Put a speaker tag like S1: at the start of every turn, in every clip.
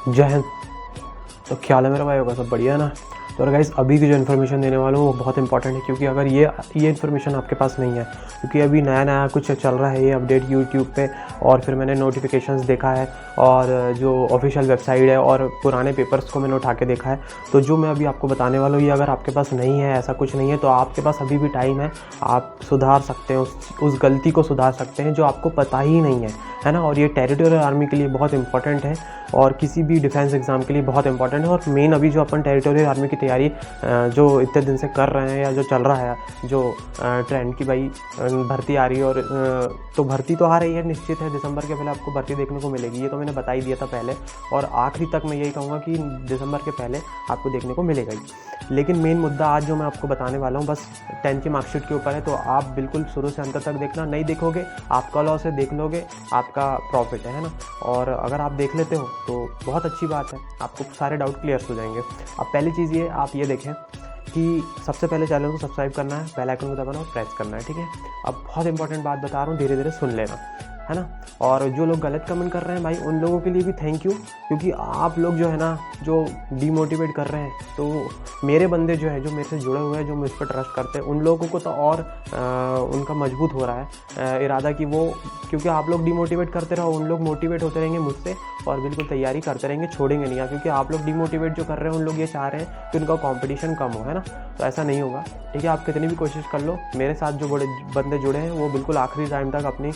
S1: जय हिंद। तो ख्याल है मेरा भाई होगा, सब बढ़िया है ना। तो गाइस अभी की जो इन्फॉर्मेशन देने वाला हूँ वो बहुत इंपॉर्टेंट है, क्योंकि अगर ये इन्फॉर्मेशन आपके पास नहीं है, क्योंकि अभी नया नया कुछ चल रहा है ये अपडेट यूट्यूब पे, और फिर मैंने नोटिफिकेशंस देखा है और जो ऑफिशियल वेबसाइट है और पुराने पेपर्स को मैंने उठा के देखा है। तो जो मैं अभी आपको बताने वाला हूँ ये अगर आपके पास नहीं है, ऐसा कुछ नहीं है, तो आपके पास अभी भी टाइम है। आप सुधार सकते हैं, उस गलती को सुधार सकते हैं जो आपको पता ही नहीं है ना। और ये टेरिटोरियल आर्मी के लिए बहुत इंपॉर्टेंट है और किसी भी डिफेंस एग्ज़ाम के लिए बहुत इंपॉर्टेंट है। और मेन अभी जो अपन टेरिटोरियल आर्मी की तैयारी जो इतने दिन से कर रहे हैं या जो चल रहा है, जो ट्रेंड की भाई भर्ती आ रही है, और तो भर्ती तो आ रही है, निश्चित है दिसंबर के पहले आपको भर्ती देखने को मिलेगी। ये तो मैंने बता ही दिया था पहले, और आखिरी तक मैं यही कहूँगा कि दिसंबर के पहले आपको देखने को मिलेगा ही। लेकिन मेन मुद्दा आज जो मैं आपको बताने वाला हूँ बस 10 की मार्कशीट के ऊपर है। तो आप बिल्कुल शुरू से अंत तक देखना, नहीं देखोगे आपका लॉस है, देख लोगे आपका प्रॉफिट है ना। और अगर आप देख लेते हो तो बहुत अच्छी बात है, आपको सारे डाउट क्लियर हो जाएंगे। अब पहली चीज़ ये आप ये देखें कि सबसे पहले चैनल को सब्सक्राइब करना है, बेल आइकन को दबाना और प्रेस करना है, ठीक है। अब बहुत इंपॉर्टेंट बात बता रहा हूँ, धीरे धीरे सुन लेना, है ना। और जो लोग गलत कमेंट कर रहे हैं भाई, उन लोगों के लिए भी थैंक यू, क्योंकि आप लोग जो है ना जो डीमोटिवेट कर रहे हैं, तो मेरे बंदे जो है जो मेरे से जुड़े हुए हैं, जो मुझ पर ट्रस्ट करते हैं, उन लोगों को तो और उनका मजबूत हो रहा है इरादा कि वो, क्योंकि आप लोग डीमोटिवेट करते रहो, उन लोग मोटिवेट होते रहेंगे मुझसे और बिल्कुल तैयारी करते रहेंगे, छोड़ेंगे नहीं। क्योंकि आप लोग डीमोटिवेट जो कर रहे हैं उन लोग ये चाह रहे हैं कि उनका कंपटीशन कम हो, है ना। तो ऐसा नहीं होगा, ठीक है। आप कितनी भी कोशिश कर लो, मेरे साथ जो बड़े बंदे जुड़े हैं वो बिल्कुल आखिरी टाइम तक अपनी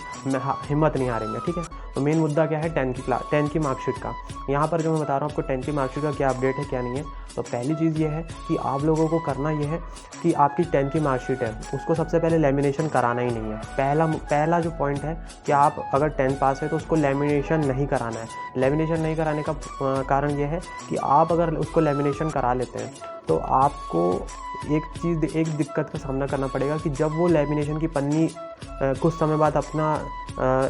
S1: हिम्मत नहीं हारेंगे, ठीक है। तो मेन मुद्दा क्या है, 10 की मार्कशीट का। यहाँ पर जो मैं बता रहा हूँ आपको 10 की मार्कशीट का क्या अपडेट है क्या नहीं है। तो पहली चीज़ ये है कि आप लोगों को करना ये है कि आपकी 10 की मार्कशीट है उसको सबसे पहले लेमिनेशन कराना ही नहीं है। पहला जो पॉइंट है कि आप अगर 10 पास है तो उसको लेमिनेशन नहीं कराना है। लेमिनेशन नहीं कराने का कारण ये है कि आप अगर उसको लेमिनेशन करा लेते हैं तो आपको एक दिक्कत का सामना करना पड़ेगा कि जब वो लेमिनेशन की पन्नी कुछ समय बाद अपना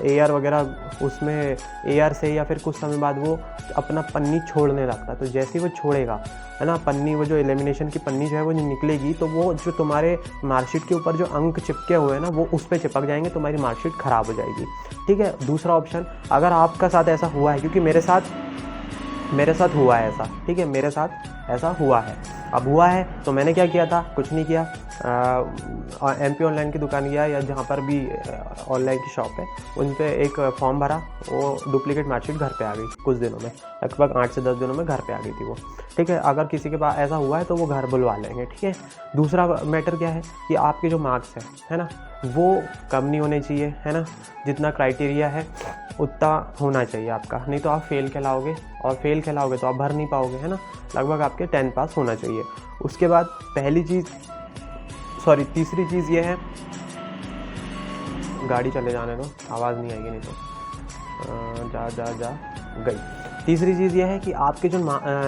S1: एआर वगैरह उसमें एआर से या फिर कुछ समय बाद वो अपना पन्नी छोड़ने लगता है। तो जैसे ही वो छोड़ेगा, है ना, पन्नी, वो जो एलिमिनेशन की पन्नी जो है वो निकलेगी, तो वो जो तुम्हारे मार्कशीट के ऊपर जो अंक चिपके हुए हैं ना वो उस पर चिपक जाएंगे, तुम्हारी मार्कशीट ख़राब हो जाएगी, ठीक है। दूसरा ऑप्शन, अगर आपका साथ ऐसा हुआ है, क्योंकि मेरे साथ हुआ है ऐसा, ठीक है, मेरे साथ ऐसा हुआ है। अब हुआ है तो मैंने क्या किया था, कुछ नहीं किया, MP ऑनलाइन की दुकान गया या जहाँ पर भी ऑनलाइन की शॉप है उन पे एक फॉर्म भरा, वो डुप्लीकेट मार्कशीट घर पे आ गई कुछ दिनों में, लगभग 8 से 10 दिनों में घर पे आ गई थी वो, ठीक है। अगर किसी के पास ऐसा हुआ है तो वो घर बुलवा लेंगे, ठीक है। दूसरा मैटर क्या है कि आपके जो मार्क्स है ना, वो कम नहीं होने चाहिए, है ना। जितना क्राइटेरिया है उतना होना चाहिए आपका, नहीं तो आप फेल कहलाओगे, और फेल कहलाओगे तो आप भर नहीं पाओगे, है ना। लगभग आपके 10 पास होना चाहिए। उसके बाद तीसरी चीज़ ये है, गाड़ी चले जाने दो, आवाज़ नहीं आएगी नहीं तो जा गई। तीसरी चीज़ ये है कि आपके जो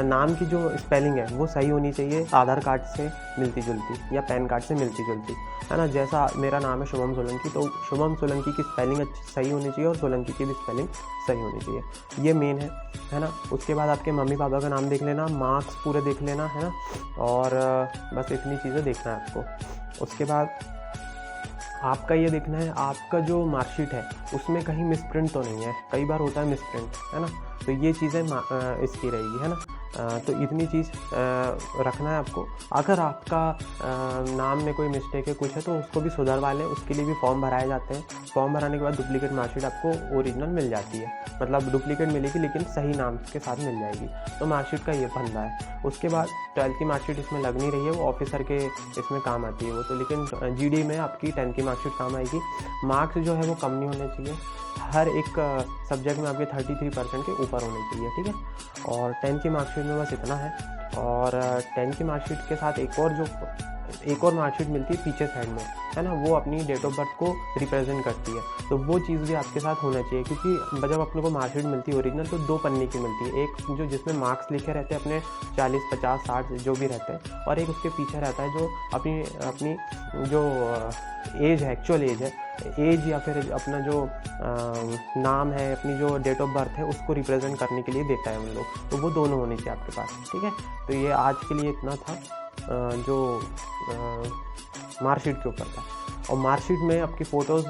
S1: नाम की जो स्पेलिंग है वो सही होनी चाहिए, आधार कार्ड से मिलती जुलती या पैन कार्ड से मिलती जुलती, है ना। जैसा मेरा नाम है शुभम सोलंकी, तो शुभम सोलंकी की स्पेलिंग सही होनी चाहिए और सोलंकी की भी स्पेलिंग सही होनी चाहिए, ये मेन है ना। उसके बाद आपके मम्मी पापा का नाम देख लेना, मार्क्स पूरे देख लेना, है ना। और बस इतनी चीज़ें देखना है आपको। उसके बाद आपका ये देखना है आपका जो मार्कशीट है उसमें कहीं मिसप्रिंट तो नहीं है, कई बार होता है मिसप्रिंट, है ना। तो ये चीज़ें इसकी रहेगी, है ना। तो इतनी चीज़ रखना है आपको। अगर आपका नाम में कोई मिस्टेक है, कुछ है, तो उसको भी सुधरवा लें, उसके लिए भी फॉर्म भराए जाते हैं। फॉर्म भराने के बाद डुप्लीकेट मार्कशीट आपको ओरिजिनल मिल जाती है, मतलब डुप्लीकेट मिलेगी लेकिन सही नाम के साथ मिल जाएगी। तो मार्कशीट का ये फंदा है। उसके बाद 12 की मार्कशीट इसमें लग नहीं रही है, वो ऑफिसर के इसमें काम आती है वो तो, लेकिन GD में आपकी 10 की मार्कशीट काम आएगी। मार्क्स जो है वो कम नहीं होने चाहिए, हर एक सब्जेक्ट में आपके 33% के ऊपर होने चाहिए, ठीक है। और 10 की मार्कशीट में बस इतना है। और 10 की मार्कशीट के साथ एक और मार्कशीट मिलती है पीछे साइड में, है ना, वो अपनी डेट ऑफ बर्थ को रिप्रेजेंट करती है। तो वो चीज़ भी आपके साथ होना चाहिए, क्योंकि जब अपने को मार्कशीट मिलती है ओरिजिनल तो 2 पन्ने की मिलती है, एक जो जिसमें मार्क्स लिखे रहते हैं अपने 40, 50, 60 जो भी रहते हैं, और एक उसके पीछे रहता है जो अपनी जो एज है, एक्चुअल एज है, एज या फिर अपना जो नाम है, अपनी जो डेट ऑफ बर्थ है उसको रिप्रेजेंट करने के लिए देता है उन लोग। तो वो दोनों होने चाहिए आपके पास, ठीक है। तो ये आज के लिए इतना था जो मार्कशीट के ऊपर था। और मार्कशीट में आपकी फ़ोटोज़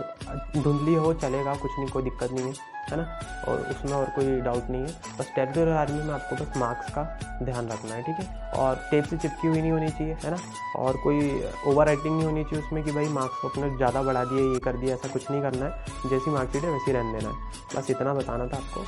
S1: धुंधली हो चलेगा, कुछ नहीं, कोई दिक्कत नहीं है ना, और उसमें और कोई डाउट नहीं है। बस टेरिटोरियल आर्मी में आपको बस मार्क्स का ध्यान रखना है, ठीक है। और टेप से चिपकी हुई नहीं होनी चाहिए, है ना, और कोई ओवर राइटिंग नहीं होनी चाहिए उसमें कि भाई मार्क्स को अपने ज़्यादा बढ़ा दिए, ये कर दिया, ऐसा कुछ नहीं करना है। जैसी मार्कशीट है वैसी रहने देना है। बस इतना बताना था आपको।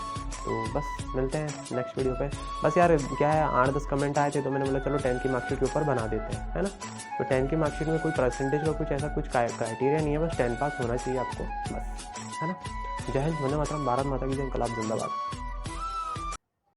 S1: तो बस मिलते हैं नेक्स्ट वीडियो पे। बस यार क्या है, 8-10 कमेंट आए थे तो मैंने बोला चलो 10 की मार्कशीट के ऊपर बना देते हैं, है ना। तो 10 की मार्कशीट में कोई परसेंटेज का कुछ ऐसा कुछ क्राइटेरिया नहीं है, बस 10 पास होना चाहिए आपको, बस, है ना। जय हिंद, वंदे मातरम, भारत माता की जय, इंकलाब जिंदाबाद।